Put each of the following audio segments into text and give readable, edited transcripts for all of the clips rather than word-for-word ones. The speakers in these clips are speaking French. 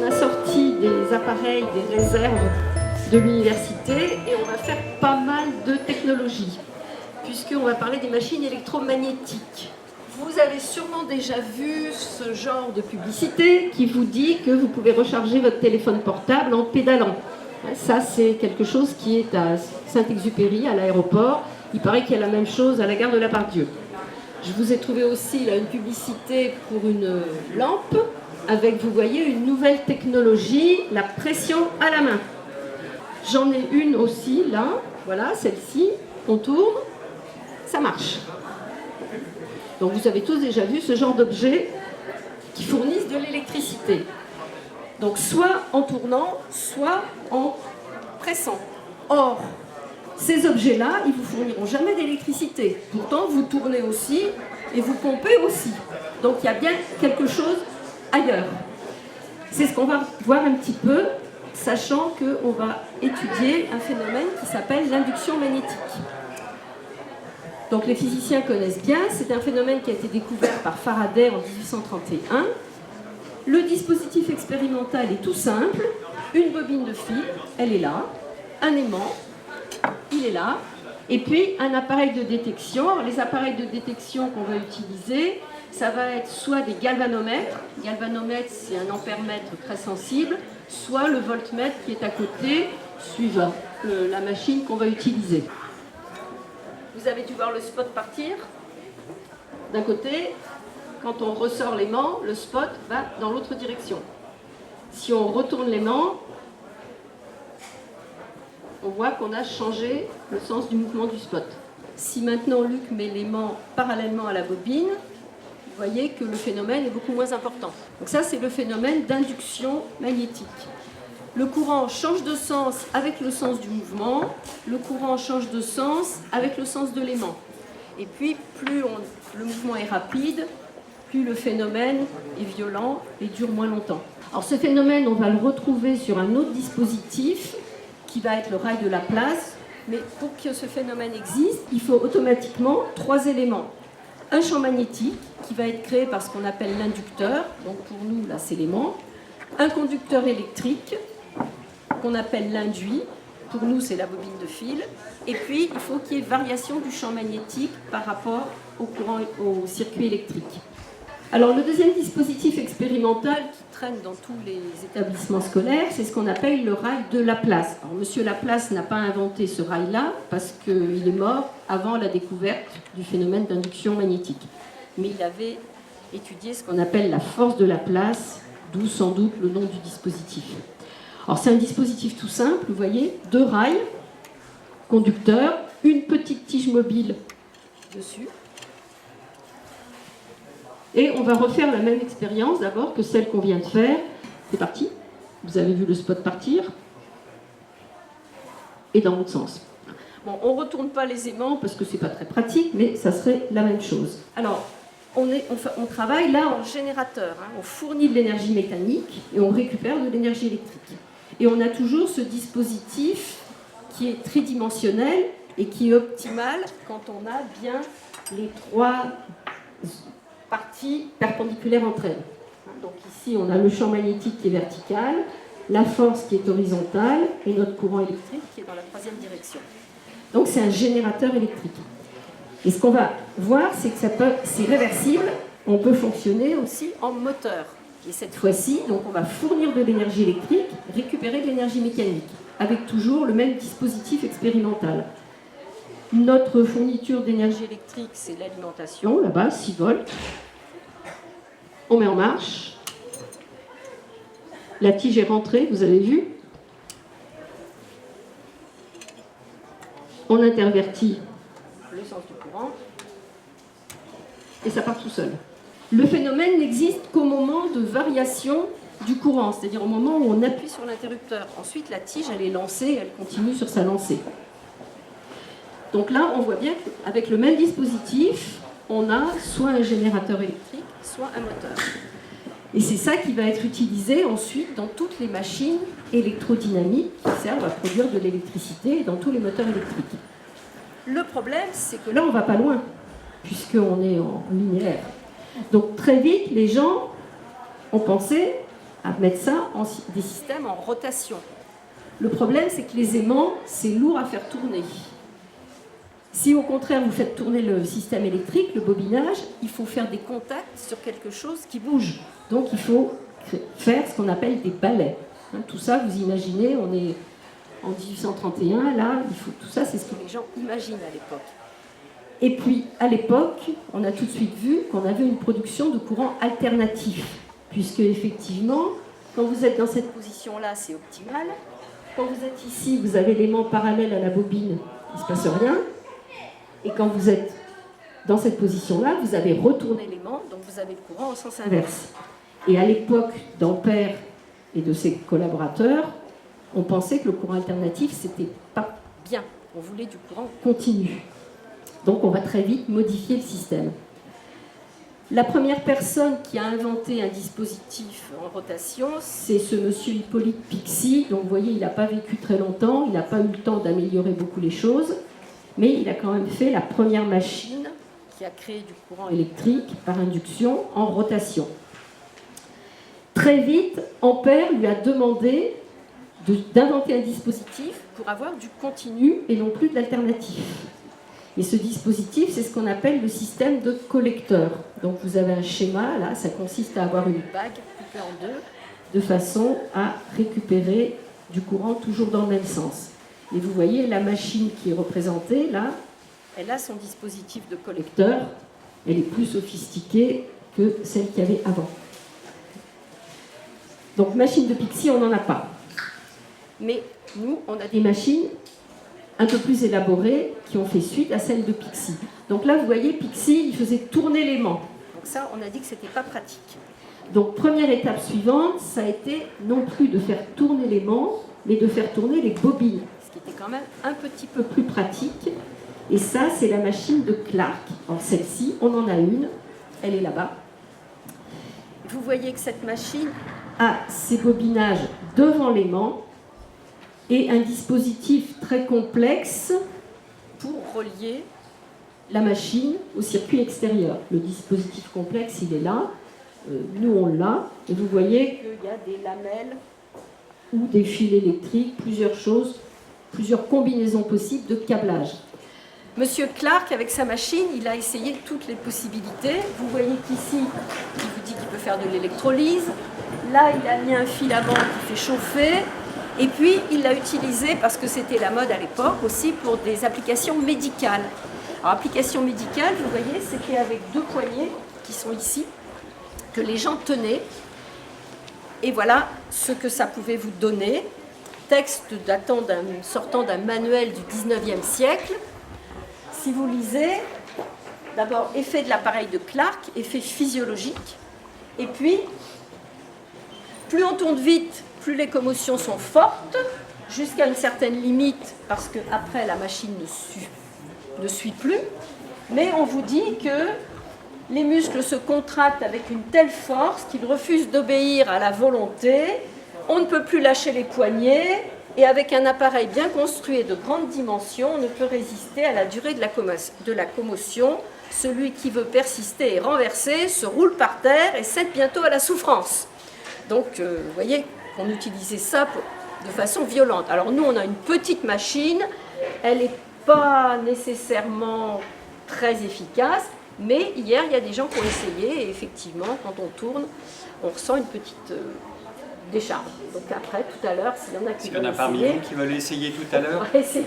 a sorti des appareils, des réserves de l'université et on va faire pas mal de technologies, puisqu'on va parler des machines électromagnétiques. Vous avez sûrement déjà vu ce genre de publicité qui vous dit que vous pouvez recharger votre téléphone portable en pédalant. Ça, c'est quelque chose qui est à Saint-Exupéry, à l'aéroport. Il paraît qu'il y a la même chose à la gare de la Part-Dieu. Je vous ai trouvé aussi là, une publicité pour une lampe avec, vous voyez, une nouvelle technologie, la pression à la main. J'en ai une aussi là, voilà, celle-ci, on tourne, ça marche. Donc vous avez tous déjà vu ce genre d'objets qui fournissent de l'électricité. Donc soit en tournant, soit en pressant. Or, ces objets-là, ils ne vous fourniront jamais d'électricité. Pourtant, vous tournez aussi et vous pompez aussi. Donc il y a bien quelque chose ailleurs. C'est ce qu'on va voir un petit peu, sachant qu'on va étudier un phénomène qui s'appelle l'induction magnétique. Donc les physiciens connaissent bien, c'est un phénomène qui a été découvert par Faraday en 1831. Le dispositif expérimental est tout simple, une bobine de fil, elle est là, un aimant, il est là, et puis un appareil de détection. Alors, les appareils de détection qu'on va utiliser, ça va être soit des galvanomètres, galvanomètre c'est un ampèremètre très sensible, soit le voltmètre qui est à côté, suivant la machine qu'on va utiliser. Vous avez dû voir le spot partir. D'un côté, quand on ressort l'aimant, le spot va dans l'autre direction. Si on retourne l'aimant, on voit qu'on a changé le sens du mouvement du spot. Si maintenant Luc met l'aimant parallèlement à la bobine, vous voyez que le phénomène est beaucoup moins important. Donc ça, c'est le phénomène d'induction magnétique. Le courant change de sens avec le sens du mouvement, le courant change de sens avec le sens de l'aimant. Et puis, plus le mouvement est rapide, plus le phénomène est violent et dure moins longtemps. Alors ce phénomène, on va le retrouver sur un autre dispositif qui va être le rail de Laplace. Mais pour que ce phénomène existe, il faut automatiquement 3 éléments. Un champ magnétique qui va être créé par ce qu'on appelle l'inducteur, donc pour nous là c'est l'aimant. Un conducteur électrique qu'on appelle l'induit, pour nous c'est la bobine de fil. Et puis il faut qu'il y ait variation du champ magnétique par rapport au courant, au circuit électrique. Alors le deuxième dispositif expérimental qui traîne dans tous les établissements scolaires, c'est ce qu'on appelle le rail de Laplace. Alors monsieur Laplace n'a pas inventé ce rail-là parce qu'il est mort avant la découverte du phénomène d'induction magnétique. Mais il avait étudié ce qu'on appelle la force de Laplace, d'où sans doute le nom du dispositif. Alors c'est un dispositif tout simple, vous voyez, 2 rails, conducteurs, une petite tige mobile dessus. Et on va refaire la même expérience d'abord que celle qu'on vient de faire. C'est parti. Vous avez vu le spot partir. Et dans l'autre sens. Bon, on ne retourne pas les aimants parce que ce n'est pas très pratique, mais ça serait la même chose. Alors, on travaille là en générateur. On fournit de l'énergie mécanique et on récupère de l'énergie électrique. Et on a toujours ce dispositif qui est tridimensionnel et qui est optimal quand on a bien les 3 parties perpendiculaires entre elles. Donc ici, on a le champ magnétique qui est vertical, la force qui est horizontale et notre courant électrique qui est dans la 3e direction. Donc c'est un générateur électrique. Et ce qu'on va voir, c'est que c'est réversible. On peut fonctionner aussi en moteur. Et cette fois-ci, donc on va fournir de l'énergie électrique, récupérer de l'énergie mécanique, avec toujours le même dispositif expérimental. Notre fourniture d'énergie électrique, c'est l'alimentation, là-bas, 6 volts. On met en marche. La tige est rentrée, vous avez vu. On intervertit le sens du courant. Et ça part tout seul. Le phénomène n'existe qu'au moment de variation du courant, c'est-à-dire au moment où on appuie sur l'interrupteur. Ensuite, la tige, elle est lancée, elle continue sur sa lancée. Donc là, on voit bien qu'avec le même dispositif, on a soit un générateur électrique, soit un moteur. Et c'est ça qui va être utilisé ensuite dans toutes les machines électrodynamiques qui servent à produire de l'électricité et dans tous les moteurs électriques. Le problème, c'est que là, on ne va pas loin, puisqu'on est en linéaire. Donc très vite, les gens ont pensé à mettre ça en des systèmes en rotation. Le problème, c'est que les aimants, c'est lourd à faire tourner. Si au contraire vous faites tourner le système électrique, le bobinage, il faut faire des contacts sur quelque chose qui bouge. Donc il faut faire ce qu'on appelle des balais. Tout ça, vous imaginez, on est en 1831, là, tout ça, c'est ce que les gens imaginent à l'époque. Et puis, à l'époque, on a tout de suite vu qu'on avait une production de courant alternatif, puisque effectivement, quand vous êtes dans cette position-là, c'est optimal. Quand vous êtes ici, vous avez l'aimant parallèle à la bobine, il ne se passe rien. Et quand vous êtes dans cette position-là, vous avez retourné l'aimant, donc vous avez le courant en sens inverse. Et à l'époque d'Ampère et de ses collaborateurs, on pensait que le courant alternatif, c'était pas bien. On voulait du courant continu. Donc on va très vite modifier le système. La première personne qui a inventé un dispositif en rotation, c'est ce monsieur Hippolyte Pixii. Donc vous voyez, il n'a pas vécu très longtemps, il n'a pas eu le temps d'améliorer beaucoup les choses, mais il a quand même fait la première machine qui a créé du courant électrique par induction en rotation. Très vite, Ampère lui a demandé d'inventer un dispositif pour avoir du continu et non plus de l'alternatif. Et ce dispositif, c'est ce qu'on appelle le système de collecteur. Donc vous avez un schéma, là, ça consiste à avoir une bague coupée en deux, de façon à récupérer du courant toujours dans le même sens. Et vous voyez, la machine qui est représentée, là, elle a son dispositif de collecteur. Elle est plus sophistiquée que celle qu'il y avait avant. Donc machine de Pixii, on n'en a pas. Mais nous, on a des machines un peu plus élaborées qui ont fait suite à celle de Pixii. Donc là, vous voyez, Pixii, il faisait tourner l'aimant. Donc ça, on a dit que ce n'était pas pratique. Donc première étape suivante, ça a été non plus de faire tourner l'aimant, mais de faire tourner les bobines, ce qui était quand même un petit peu plus pratique. Et ça, c'est la machine de Clark. Alors celle-ci, on en a une, elle est là-bas. Vous voyez que cette machine a ses bobinages devant l'aimant, et un dispositif très complexe pour relier la machine au circuit extérieur. Le dispositif complexe, il est là. Nous, on l'a. Et vous voyez qu'il y a des lamelles ou des fils électriques, plusieurs choses, plusieurs combinaisons possibles de câblage. Monsieur Clark, avec sa machine, il a essayé toutes les possibilités. Vous voyez qu'ici, il vous dit qu'il peut faire de l'électrolyse. Là, il a mis un filament qui fait chauffer. Et puis, il l'a utilisé, parce que c'était la mode à l'époque, aussi pour des applications médicales. Alors, applications médicales, vous voyez, c'était avec deux poignées, qui sont ici, que les gens tenaient. Et voilà ce que ça pouvait vous donner. Texte sortant d'un manuel du 19e siècle. Si vous lisez, d'abord, effet de l'appareil de Clark, effet physiologique. Et puis, plus on tourne vite, plus les commotions sont fortes, jusqu'à une certaine limite, parce qu'après, la machine ne suit plus. Mais on vous dit que les muscles se contractent avec une telle force qu'ils refusent d'obéir à la volonté. On ne peut plus lâcher les poignets, et avec un appareil bien construit et de grande dimension, on ne peut résister à la durée de la commotion. Celui qui veut persister et renverser se roule par terre et cède bientôt à la souffrance. Donc, vous voyez qu'on utilisait ça de façon violente. Alors nous, on a une petite machine, elle n'est pas nécessairement très efficace, mais hier, il y a des gens qui ont essayé, et effectivement, quand on tourne, on ressent une petite décharge. Donc après, tout à l'heure, s'il y en a qui veulent essayer... Est-ce qu'il y en a parmi vous qui veulent essayer tout à l'heure? On va essayer.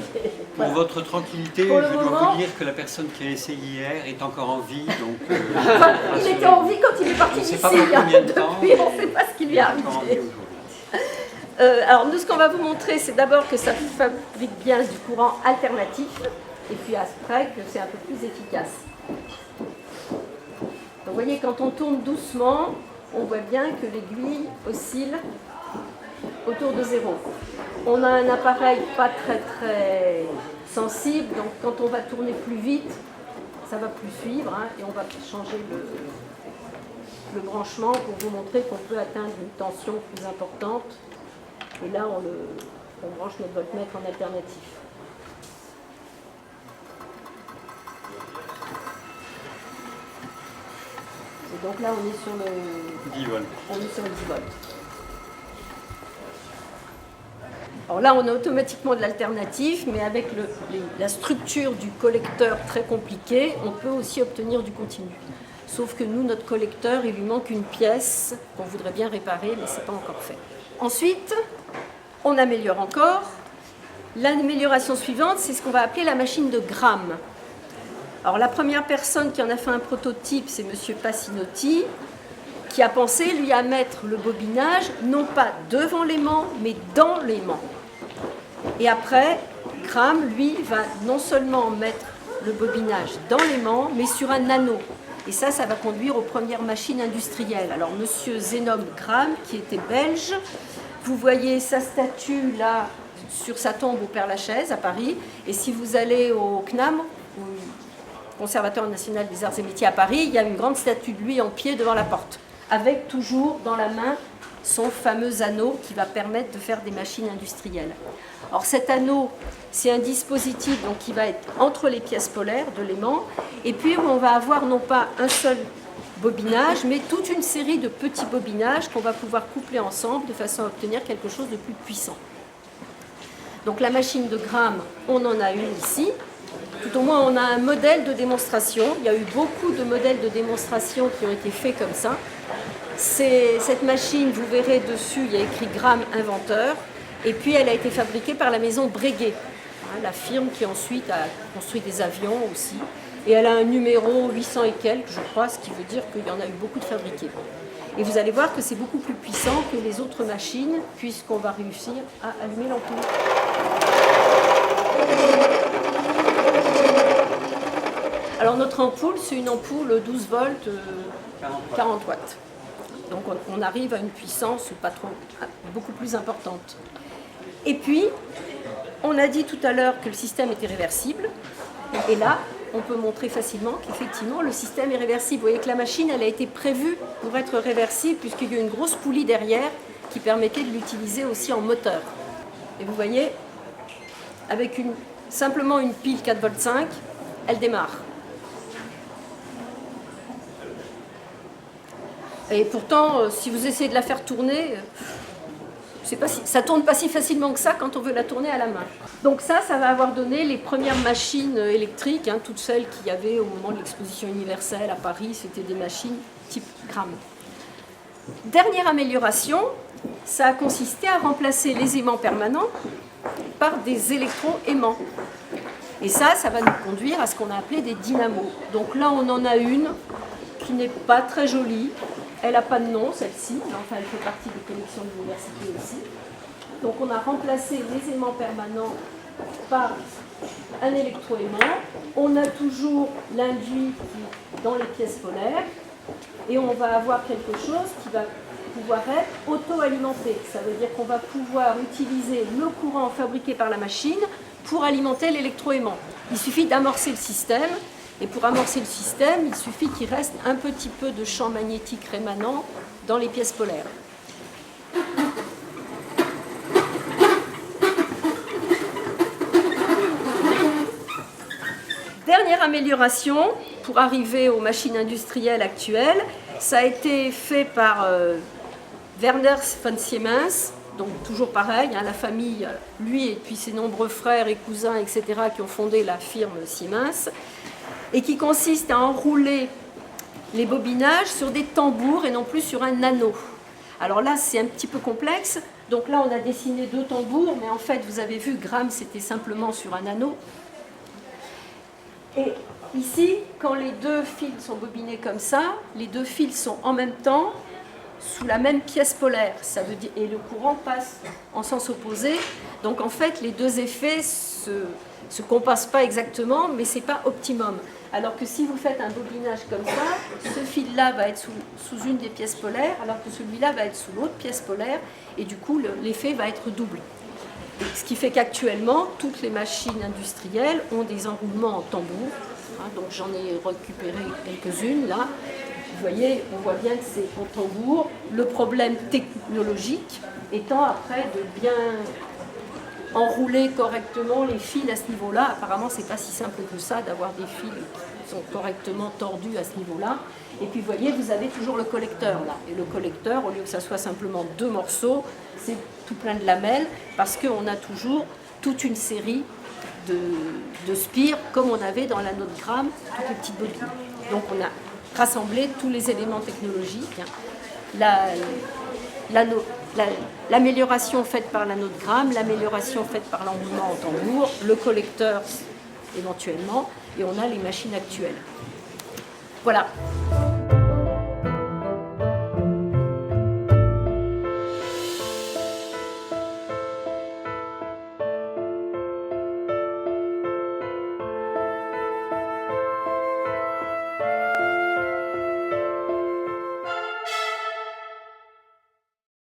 Pour votre tranquillité, je dois vous dire que la personne qui a essayé hier est encore en vie. Donc, il était en vie quand il est parti d'ici. On ne sait pas combien de temps. Depuis, on ne sait pas ce qui lui est arrivé. Alors nous, ce qu'on va vous montrer, c'est d'abord que ça fabrique bien du courant alternatif, et puis après que c'est un peu plus efficace. Donc, vous voyez, quand on tourne doucement, on voit bien que l'aiguille oscille autour de 0. On a un appareil pas très très sensible, donc quand on va tourner plus vite, ça va plus suivre, hein, et on va changer le branchement pour vous montrer qu'on peut atteindre une tension plus importante. Et là, on branche notre voltmètre en alternatif. Et donc là, on est sur le 10 volts. On est sur le 10 volts. Alors là, on a automatiquement de l'alternative, mais avec la structure du collecteur très compliquée, on peut aussi obtenir du continu. Sauf que nous, notre collecteur, il lui manque une pièce qu'on voudrait bien réparer, mais ce n'est pas encore fait. Ensuite, on améliore encore. L'amélioration suivante, c'est ce qu'on va appeler la machine de Gram. Alors la première personne qui en a fait un prototype, c'est M. Passinotti, qui a pensé, lui, à mettre le bobinage, non pas devant l'aimant, mais dans l'aimant. Et après, Gram, lui, va non seulement mettre le bobinage dans l'aimant, mais sur un anneau. Et ça va conduire aux premières machines industrielles. Alors, M. Zénom Gram, qui était belge, vous voyez sa statue là, sur sa tombe au Père-Lachaise, à Paris. Et si vous allez au CNAM, au Conservatoire national des arts et métiers à Paris, il y a une grande statue de lui en pied devant la porte, avec toujours dans la main son fameux anneau qui va permettre de faire des machines industrielles. Alors cet anneau, c'est un dispositif donc, qui va être entre les pièces polaires de l'aimant, et puis on va avoir non pas un seul bobinage, mais toute une série de petits bobinages qu'on va pouvoir coupler ensemble de façon à obtenir quelque chose de plus puissant. Donc la machine de Gram, on en a une ici. Tout au moins, on a un modèle de démonstration. Il y a eu beaucoup de modèles de démonstration qui ont été faits comme ça. Cette machine, vous verrez dessus, il y a écrit Gram inventeur. Et puis, elle a été fabriquée par la maison Breguet, la firme qui ensuite a construit des avions aussi. Et elle a un numéro 800 et quelques, je crois, ce qui veut dire qu'il y en a eu beaucoup de fabriqués. Et vous allez voir que c'est beaucoup plus puissant que les autres machines, puisqu'on va réussir à allumer l'ampoule. Alors notre ampoule, c'est une ampoule 12 volts, 40 watts. Donc on arrive à une puissance pas trop, beaucoup plus importante. Et puis, on a dit tout à l'heure que le système était réversible. Et là, on peut montrer facilement qu'effectivement, le système est réversible. Vous voyez que la machine, elle a été prévue pour être réversible, puisqu'il y a une grosse poulie derrière qui permettait de l'utiliser aussi en moteur. Et vous voyez, avec simplement une pile 4,5 volts, elle démarre. Et pourtant, si vous essayez de la faire tourner, ça ne tourne pas si facilement que ça quand on veut la tourner à la main. Donc ça va avoir donné les premières machines électriques, toutes celles qu'il y avait au moment de l'exposition universelle à Paris, c'était des machines type Gram. Dernière amélioration, ça a consisté à remplacer les aimants permanents par des électro-aimants. Et ça va nous conduire à ce qu'on a appelé des dynamos. Donc là, on en a une qui n'est pas très jolie. Elle n'a pas de nom, celle-ci, mais enfin elle fait partie des collections de l'université aussi. Donc on a remplacé les aimants permanents par un électroaimant. On a toujours l'induit dans les pièces polaires et on va avoir quelque chose qui va pouvoir être auto-alimenté. Ça veut dire qu'on va pouvoir utiliser le courant fabriqué par la machine pour alimenter l'électroaimant. Il suffit d'amorcer le système. Et pour amorcer le système, il suffit qu'il reste un petit peu de champ magnétique rémanent dans les pièces polaires. Dernière amélioration, pour arriver aux machines industrielles actuelles, ça a été fait par Werner von Siemens, donc toujours pareil, la famille, lui et puis ses nombreux frères et cousins, etc., qui ont fondé la firme Siemens, et qui consiste à enrouler les bobinages sur des tambours et non plus sur un anneau. Alors là, c'est un petit peu complexe. Donc là, on a dessiné 2 tambours, mais en fait, vous avez vu, Gram, c'était simplement sur un anneau. Et ici, quand les 2 fils sont bobinés comme ça, les 2 fils sont en même temps sous la même pièce polaire. Ça veut dire, et le courant passe en sens opposé. Donc en fait, les 2 effets se compassent pas exactement, mais c'est pas optimum. Alors que si vous faites un bobinage comme ça, ce fil-là va être sous une des pièces polaires, alors que celui-là va être sous l'autre pièce polaire, et du coup, l'effet va être double. Ce qui fait qu'actuellement, toutes les machines industrielles ont des enroulements en tambour. Donc j'en ai récupéré quelques-unes là. Vous voyez, on voit bien que c'est en tambour. Le problème technologique étant après de bien enrouler correctement les fils à ce niveau-là. Apparemment, c'est pas si simple que ça d'avoir des fils sont correctement tordus à ce niveau-là. Et puis vous voyez, vous avez toujours le collecteur là. Et le collecteur, au lieu que ça soit simplement 2 morceaux, c'est tout plein de lamelles, parce qu'on a toujours toute une série de spires, comme on avait dans l'anneau de gramme, toutes les petites bobines. Donc on a rassemblé tous les éléments technologiques. L'amélioration faite par l'anneau de gramme, l'amélioration faite par l'enroulement en tambour, le collecteur éventuellement, et on a les machines actuelles. Voilà.